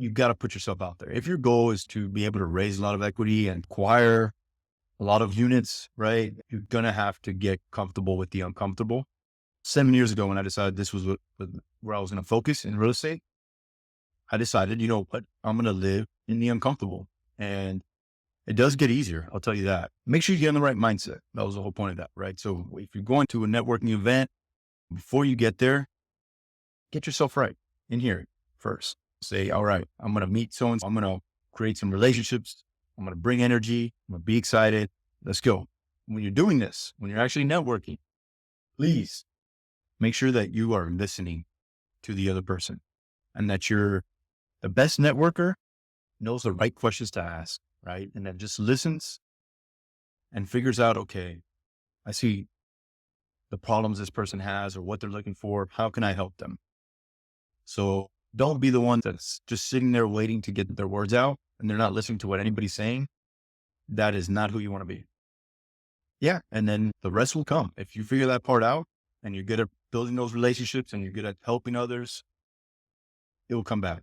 you got to put yourself out there. If your goal is to be able to raise a lot of equity and acquire a lot of units, right? You're going to have to get comfortable with the uncomfortable. 7 years ago, when I decided this was where I was going to focus in real estate, I decided, you know what, I'm going to live in the uncomfortable. And it does get easier. I'll tell you that. Make sure you get in the right mindset. That was the whole point of that, right? So if you're going to a networking event, before you get there, get yourself right in here first. Say, all right, I'm going to meet someone. I'm going to create some relationships. I'm going to bring energy. I'm going to be excited. Let's go. When you're doing this, when you're actually networking, please make sure that you are listening to the other person and that you're the best networker knows the right questions to ask, right? And then just listens and figures out, okay, I see the problems this person has or what they're looking for. How can I help them? So don't be the one that's just sitting there waiting to get their words out and they're not listening to what anybody's saying. That is not who you want to be. Yeah. And then the rest will come. If you figure that part out and you're good at building those relationships and you're good at helping others, it will come back.